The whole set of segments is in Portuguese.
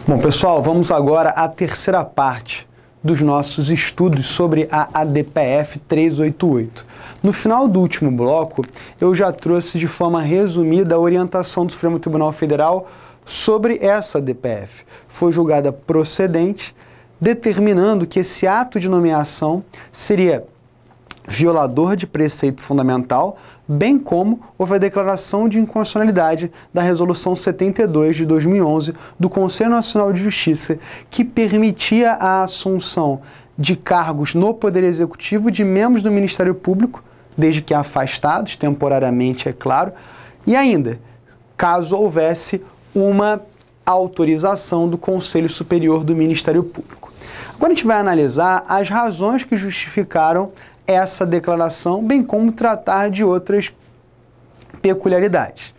Bom, pessoal, vamos agora à terceira parte dos nossos estudos sobre a ADPF 388. No final do último bloco, eu já trouxe de forma resumida a orientação do Supremo Tribunal Federal sobre essa ADPF. Foi julgada procedente, determinando que esse ato de nomeação seria violador de preceito fundamental, bem como houve a declaração de inconstitucionalidade da Resolução 72 de 2011 do Conselho Nacional de Justiça, que permitia a assunção de cargos no Poder Executivo de membros do Ministério Público, desde que afastados, temporariamente, é claro, e ainda, caso houvesse uma autorização do Conselho Superior do Ministério Público. Agora a gente vai analisar as razões que justificaram essa declaração, bem como tratar de outras peculiaridades.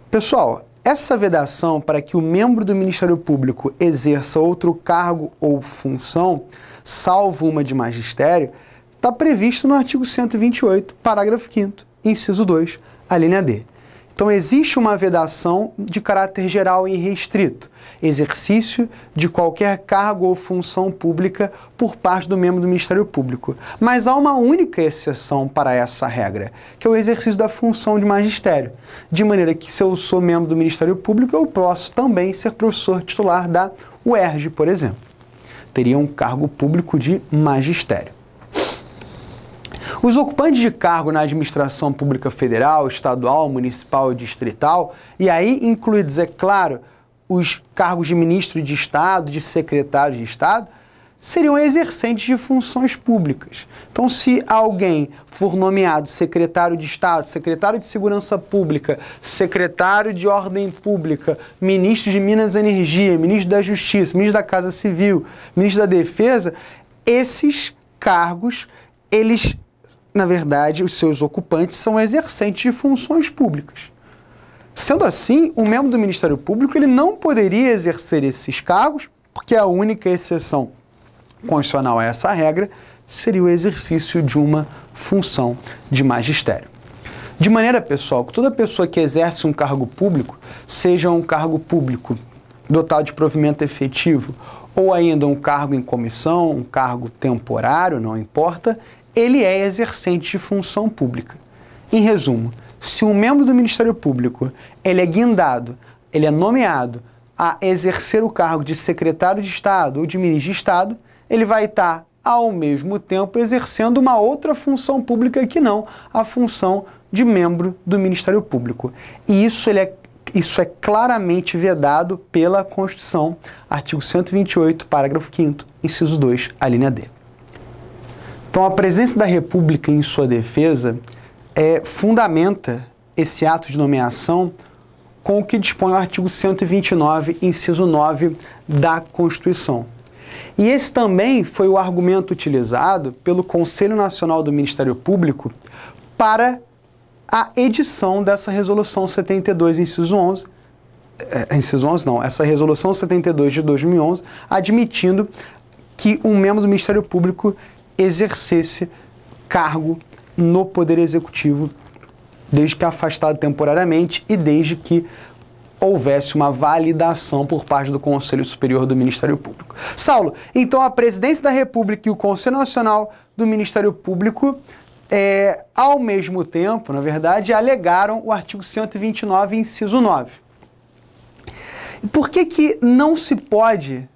Pessoal, essa vedação para que o membro do Ministério Público exerça outro cargo ou função, salvo uma de magistério, está previsto no artigo 128, parágrafo 5º, inciso 2, a linha D. Então, existe uma vedação de caráter geral e restrito, exercício de qualquer cargo ou função pública por parte do membro do Ministério Público. Mas há uma única exceção para essa regra, que é o exercício da função de magistério. De maneira que, se eu sou membro do Ministério Público, eu posso também ser professor titular da UERJ, por exemplo. Teria um cargo público de magistério. Os ocupantes de cargo na administração pública federal, estadual, municipal e distrital, e aí incluídos, é claro, os cargos de ministro de Estado, de secretário de Estado, seriam exercentes de funções públicas. Então, se alguém for nomeado secretário de Estado, secretário de Segurança Pública, secretário de Ordem Pública, ministro de Minas e Energia, ministro da Justiça, ministro da Casa Civil, ministro da Defesa, esses cargos, eles, na verdade, os seus ocupantes são exercentes de funções públicas. Sendo assim, o membro do Ministério Público ele não poderia exercer esses cargos, porque a única exceção constitucional a essa regra seria o exercício de uma função de magistério. De maneira, pessoal, que toda pessoa que exerce um cargo público, seja um cargo público dotado de provimento efetivo, ou ainda um cargo em comissão, um cargo temporário, não importa, ele é exercente de função pública. Em resumo, se um membro do Ministério Público ele é guindado, ele é nomeado a exercer o cargo de secretário de Estado ou de ministro de Estado, ele vai estar, ao mesmo tempo, exercendo uma outra função pública que não a função de membro do Ministério Público. E isso é claramente vedado pela Constituição, artigo 128, parágrafo 5º, inciso 2, a linha D. Então, a presidência da República em sua defesa fundamenta esse ato de nomeação com o que dispõe o artigo 129, inciso 9 da Constituição. E esse também foi o argumento utilizado pelo Conselho Nacional do Ministério Público para a edição dessa Resolução 72, inciso 11, essa Resolução 72 de 2011, admitindo que um membro do Ministério Público exercesse cargo no Poder Executivo, desde que afastado temporariamente e desde que houvesse uma validação por parte do Conselho Superior do Ministério Público. Saulo, então a Presidência da República e o Conselho Nacional do Ministério Público, ao mesmo tempo, na verdade, alegaram o artigo 129, inciso 9. Por que não se pode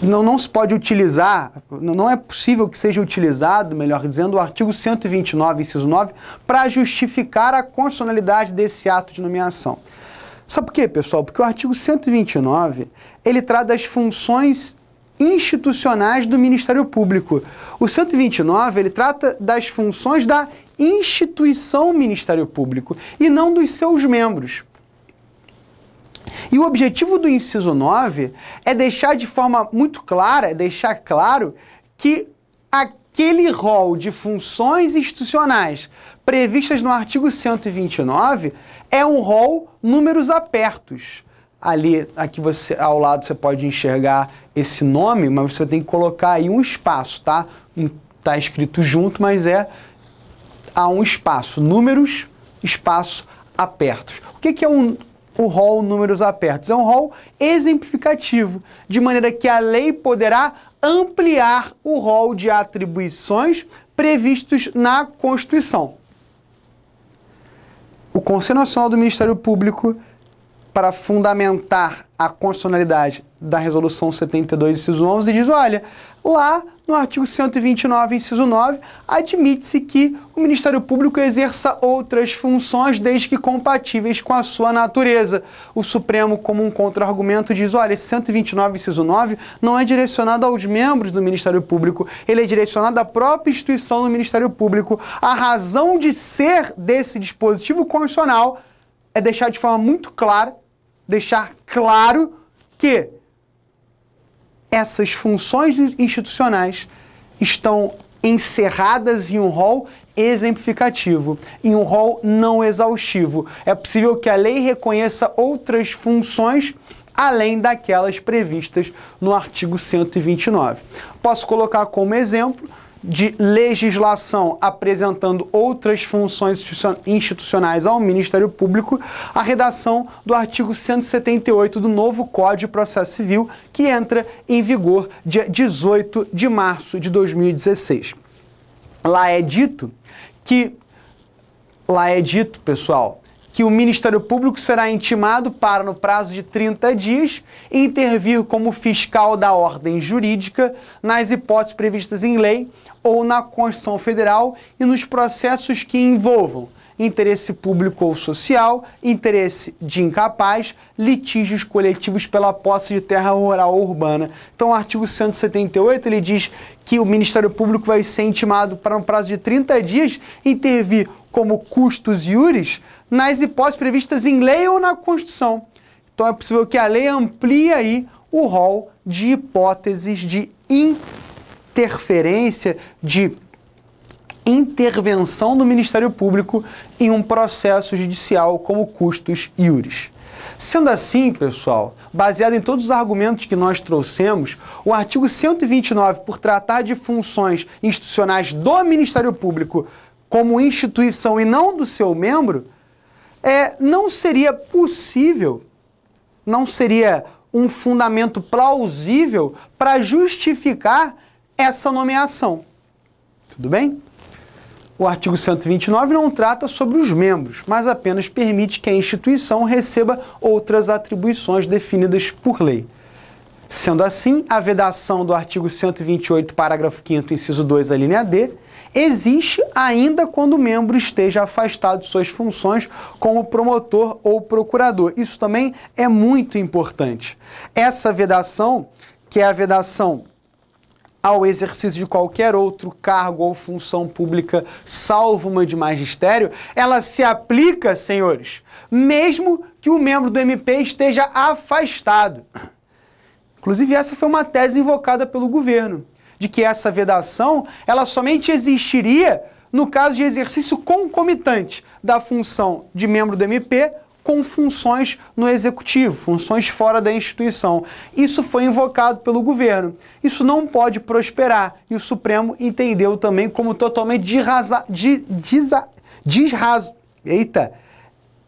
não se pode utilizar, não é possível que seja utilizado, melhor dizendo, o artigo 129, inciso 9, para justificar a constitucionalidade desse ato de nomeação? Sabe por quê, pessoal? Porque o artigo 129, ele trata das funções institucionais do Ministério Público. O 129, ele trata das funções da instituição Ministério Público e não dos seus membros. E o objetivo do inciso 9 é deixar de forma muito clara, deixar claro que aquele rol de funções institucionais previstas no artigo 129 é um rol números apertos. Aqui ao lado você pode enxergar esse nome, mas você tem que colocar aí um espaço, tá? Tá escrito junto, mas há um espaço, números, espaço, apertos. O que é o rol números apertos. É um rol exemplificativo, de maneira que a lei poderá ampliar o rol de atribuições previstos na Constituição. O Conselho Nacional do Ministério Público, para fundamentar a constitucionalidade da Resolução 72, inciso 11, diz, olha, lá no artigo 129, inciso 9, admite-se que o Ministério Público exerça outras funções desde que compatíveis com a sua natureza. O Supremo, como um contra-argumento, diz, olha, esse 129, inciso 9, não é direcionado aos membros do Ministério Público, ele é direcionado à própria instituição do Ministério Público. A razão de ser desse dispositivo constitucional é deixar de forma muito clara, deixar claro que essas funções institucionais estão encerradas em um rol exemplificativo, em um rol não exaustivo. É possível que a lei reconheça outras funções além daquelas previstas no artigo 129. Posso colocar como exemplo de legislação apresentando outras funções institucionais ao Ministério Público, a redação do artigo 178 do novo Código de Processo Civil, que entra em vigor dia 18 de março de 2016. Lá é dito, pessoal, que o Ministério Público será intimado para, no prazo de 30 dias, intervir como fiscal da ordem jurídica nas hipóteses previstas em lei ou na Constituição Federal e nos processos que envolvam interesse público ou social, interesse de incapaz, litígios coletivos pela posse de terra rural ou urbana. Então, o artigo 178, ele diz que o Ministério Público vai ser intimado para, no prazo de 30 dias, intervir como custos iuris nas hipóteses previstas em lei ou na Constituição. Então, é possível que a lei amplie aí o rol de hipóteses de interferência, de intervenção do Ministério Público em um processo judicial como custos iuris. Sendo assim, pessoal, baseado em todos os argumentos que nós trouxemos, o artigo 129, por tratar de funções institucionais do Ministério Público como instituição e não do seu membro, não seria possível, não seria um fundamento plausível para justificar essa nomeação. Tudo bem? O artigo 129 não trata sobre os membros, mas apenas permite que a instituição receba outras atribuições definidas por lei. Sendo assim, a vedação do artigo 128, parágrafo 5º, inciso 2, a linha D, existe ainda quando o membro esteja afastado de suas funções como promotor ou procurador. Isso também é muito importante. Essa vedação, que é a vedação ao exercício de qualquer outro cargo ou função pública, salvo uma de magistério, ela se aplica, senhores, mesmo que o membro do MP esteja afastado. Inclusive, essa foi uma tese invocada pelo governo, de que essa vedação, ela somente existiria no caso de exercício concomitante da função de membro do MP com funções no executivo, funções fora da instituição. Isso foi invocado pelo governo. Isso não pode prosperar. E o Supremo entendeu também como totalmente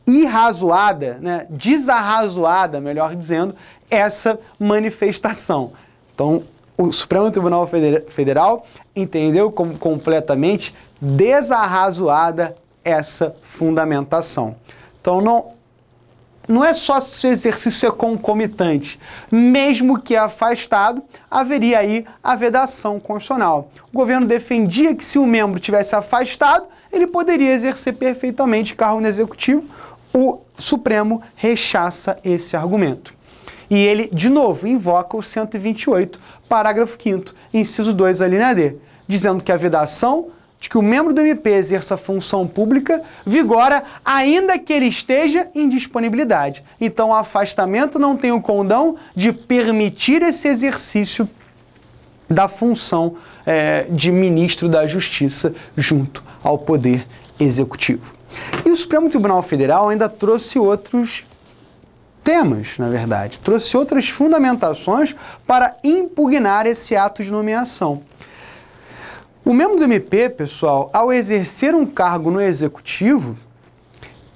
irrazoada, né? Desarrazoada, melhor dizendo, essa manifestação. Então, o Supremo Tribunal Federal entendeu como completamente desarrazoada essa fundamentação. Então, não é só se o exercício é concomitante. Mesmo que afastado, haveria aí a vedação constitucional. O governo defendia que se o membro tivesse afastado, ele poderia exercer perfeitamente cargo no executivo. O Supremo rechaça esse argumento. E ele, de novo, invoca o 128, parágrafo 5º, inciso 2, a linha D, dizendo que a vedação de que o membro do MP exerça função pública vigora ainda que ele esteja em disponibilidade. Então, o afastamento não tem o condão de permitir esse exercício da função de ministro da Justiça junto ao Poder Executivo. E o Supremo Tribunal Federal ainda trouxe outros temas, na verdade, trouxe outras fundamentações para impugnar esse ato de nomeação. O membro do MP, pessoal, ao exercer um cargo no Executivo,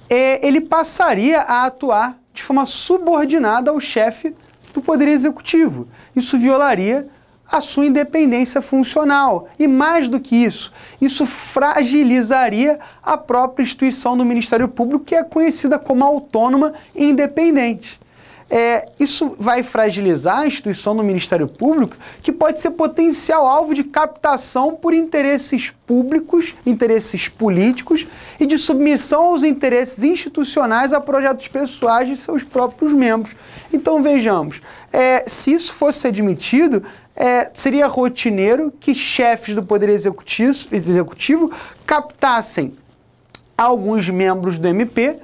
ele passaria a atuar de forma subordinada ao chefe do Poder Executivo. Isso violaria a sua independência funcional. E mais do que isso fragilizaria a própria instituição do Ministério Público, que é conhecida como autônoma e independente. Isso vai fragilizar a instituição do Ministério Público, que pode ser potencial alvo de captação por interesses públicos, interesses políticos e de submissão aos interesses institucionais a projetos pessoais de seus próprios membros. Então vejamos, se isso fosse admitido, seria rotineiro que chefes do Poder Executivo captassem alguns membros do MP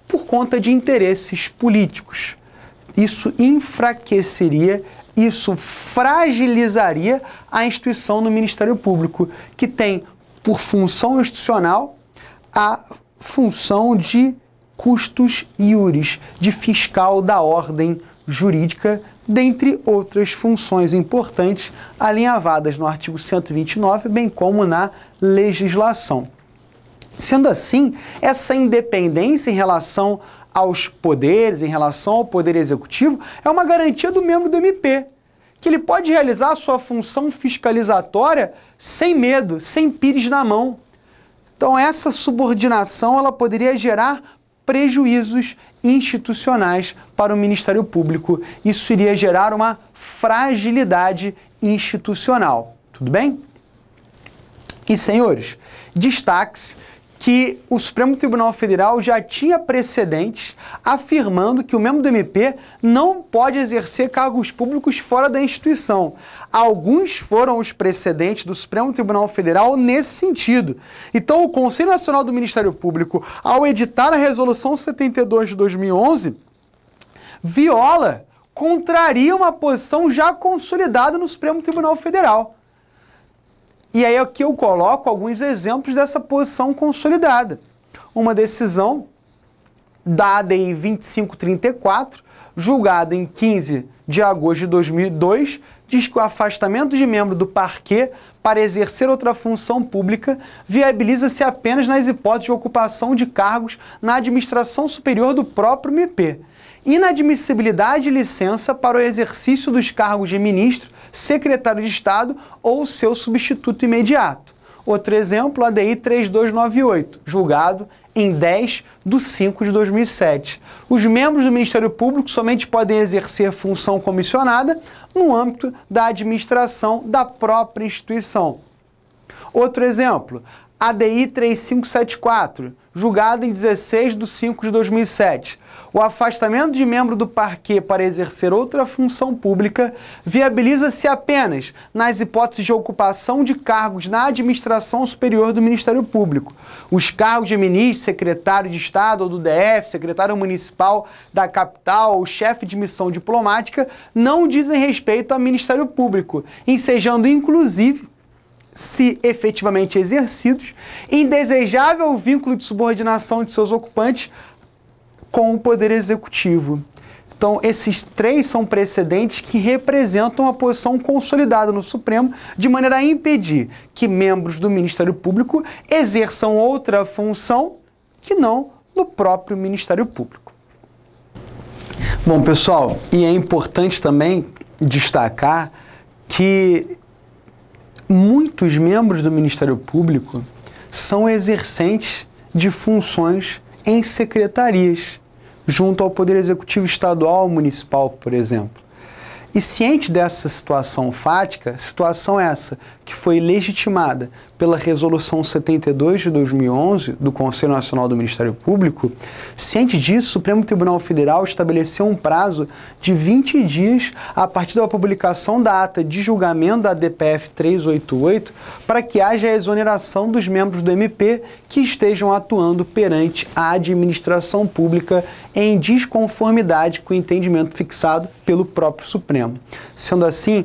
por conta de interesses políticos. Isso enfraqueceria, isso fragilizaria a instituição do Ministério Público, que tem por função institucional a função de custos iuris, de fiscal da ordem jurídica, dentre outras funções importantes alinhavadas no artigo 129, bem como na legislação. Sendo assim, essa independência em relação aos poderes, em relação ao Poder Executivo, é uma garantia do membro do MP, que ele pode realizar a sua função fiscalizatória sem medo, sem pires na mão. Então, essa subordinação ela poderia gerar prejuízos institucionais para o Ministério Público. Isso iria gerar uma fragilidade institucional. Tudo bem? E, senhores, destaque-se que o Supremo Tribunal Federal já tinha precedentes afirmando que o membro do MP não pode exercer cargos públicos fora da instituição. Alguns foram os precedentes do Supremo Tribunal Federal nesse sentido. Então, o Conselho Nacional do Ministério Público, ao editar a Resolução 72 de 2011, contraria uma posição já consolidada no Supremo Tribunal Federal. E aí aqui eu coloco alguns exemplos dessa posição consolidada. Uma decisão dada em 2534, julgada em 15 de agosto de 2002, diz que o afastamento de membro do parquê para exercer outra função pública viabiliza-se apenas nas hipóteses de ocupação de cargos na administração superior do próprio MP. Inadmissibilidade de licença para o exercício dos cargos de ministro, secretário de Estado ou seu substituto imediato. Outro exemplo, ADI 3298, julgado em 10 de 5 de 2007. Os membros do Ministério Público somente podem exercer função comissionada no âmbito da administração da própria instituição. Outro exemplo, ADI 3574, julgado em 16 de 5 de 2007. O afastamento de membro do parquê para exercer outra função pública viabiliza-se apenas nas hipóteses de ocupação de cargos na administração superior do Ministério Público. Os cargos de ministro, secretário de Estado ou do DF, secretário municipal da capital ou chefe de missão diplomática não dizem respeito ao Ministério Público, ensejando inclusive, se efetivamente exercidos, indesejável o vínculo de subordinação de seus ocupantes com o Poder Executivo. Então, esses três são precedentes que representam a posição consolidada no Supremo, de maneira a impedir que membros do Ministério Público exerçam outra função que não no próprio Ministério Público. Bom, pessoal, e é importante também destacar que muitos membros do Ministério Público são exercentes de funções em secretarias, junto ao Poder Executivo Estadual ou Municipal, por exemplo. E ciente dessa situação fática, situação essa que foi legitimada pela Resolução 72 de 2011 do Conselho Nacional do Ministério Público, ciente disso, o Supremo Tribunal Federal estabeleceu um prazo de 20 dias a partir da publicação da ata de julgamento da ADPF 388 para que haja a exoneração dos membros do MP que estejam atuando perante a administração pública em desconformidade com o entendimento fixado pelo próprio Supremo. Sendo assim,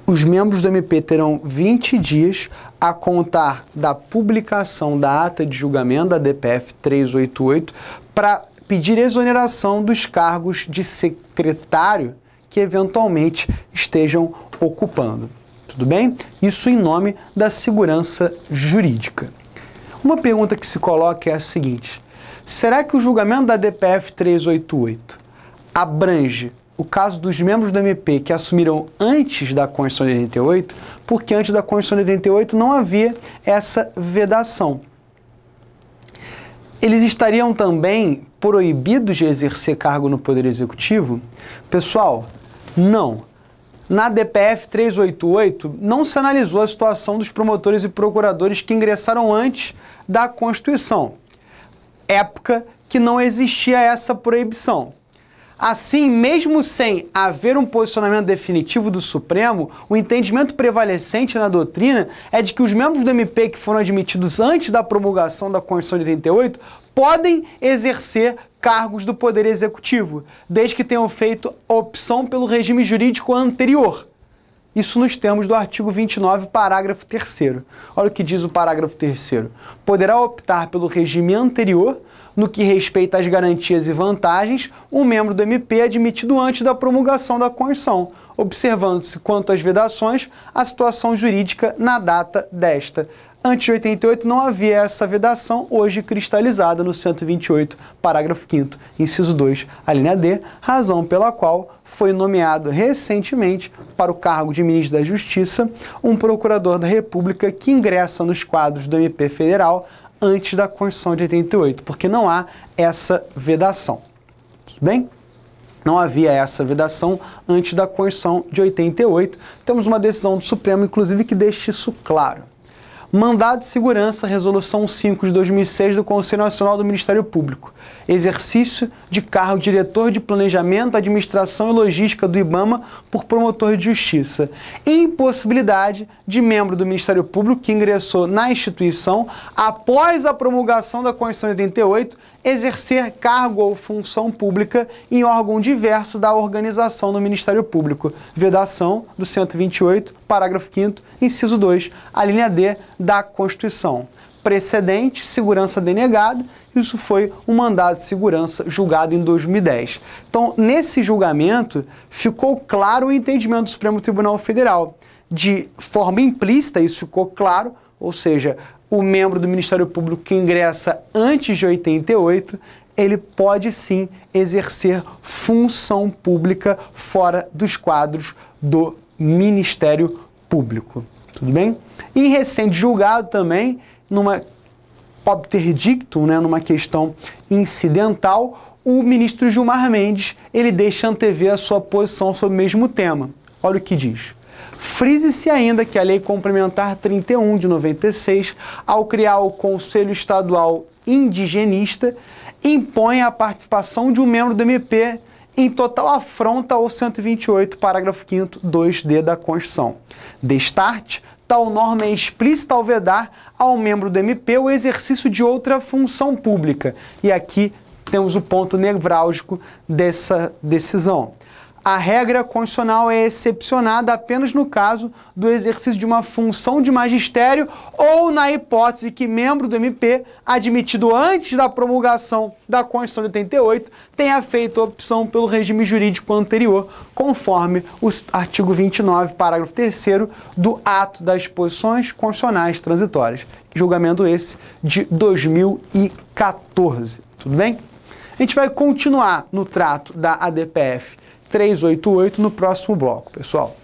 os membros do MP terão 20 dias a contar da publicação da ata de julgamento da ADPF 388 para pedir exoneração dos cargos de secretário que eventualmente estejam ocupando. Tudo bem? Isso em nome da segurança jurídica. Uma pergunta que se coloca é a seguinte: Será que o julgamento da ADPF 388 abrange o caso dos membros do MP que assumiram antes da Constituição de 88? Porque antes da Constituição de 88 não havia essa vedação. Eles estariam também proibidos de exercer cargo no Poder Executivo? Pessoal, não. Na ADPF 388 não se analisou a situação dos promotores e procuradores que ingressaram antes da Constituição, época que não existia essa proibição. Assim, mesmo sem haver um posicionamento definitivo do Supremo, o entendimento prevalecente na doutrina é de que os membros do MP que foram admitidos antes da promulgação da Constituição de 88 podem exercer cargos do Poder Executivo, desde que tenham feito opção pelo regime jurídico anterior. Isso nos termos do artigo 29, parágrafo 3º. Olha o que diz o parágrafo 3º. Poderá optar pelo regime anterior, no que respeita às garantias e vantagens, um membro do MP admitido antes da promulgação da Constituição, observando-se, quanto às vedações, a situação jurídica na data desta. Antes de 88 não havia essa vedação, hoje cristalizada no 128, parágrafo 5º, inciso 2, a linha D, razão pela qual foi nomeado recentemente para o cargo de ministro da Justiça um procurador da República que ingressa nos quadros do MP federal antes da Constituição de 88, porque não há essa vedação. Tudo bem? Não havia essa vedação antes da Constituição de 88. Temos uma decisão do Supremo, inclusive, que deixa isso claro. Mandado de Segurança, Resolução 5 de 2006 do Conselho Nacional do Ministério Público. Exercício de cargo de diretor de Planejamento, Administração e Logística do IBAMA por promotor de justiça. Impossibilidade de membro do Ministério Público que ingressou na instituição após a promulgação da Constituição de 88 exercer cargo ou função pública em órgão diverso da organização do Ministério Público. Vedação do 128, parágrafo 5º, inciso 2, a linha D da Constituição. Precedente, segurança denegada, isso foi um mandado de segurança julgado em 2010. Então, nesse julgamento, ficou claro o entendimento do Supremo Tribunal Federal. De forma implícita, isso ficou claro, ou seja, o membro do Ministério Público que ingressa antes de 88, ele pode sim exercer função pública fora dos quadros do Ministério Público. Tudo bem? E recente julgado também, numa obter dictum, numa questão incidental, o ministro Gilmar Mendes, ele deixa antever a sua posição sobre o mesmo tema. Olha o que diz. Frise-se ainda que a Lei Complementar 31 de 96, ao criar o Conselho Estadual Indigenista, impõe a participação de um membro do MP em total afronta ao 128, parágrafo 5º, 2D da Constituição. Destarte, tal norma é explícita ao vedar ao membro do MP o exercício de outra função pública. E aqui temos o ponto nevrálgico dessa decisão. A regra constitucional é excepcionada apenas no caso do exercício de uma função de magistério ou na hipótese que membro do MP, admitido antes da promulgação da Constituição de 88, tenha feito opção pelo regime jurídico anterior, conforme o artigo 29, parágrafo 3º do Ato das Disposições Constitucionais Transitórias. Julgamento esse de 2014. Tudo bem? A gente vai continuar no trato da ADPF 388 no próximo bloco, pessoal.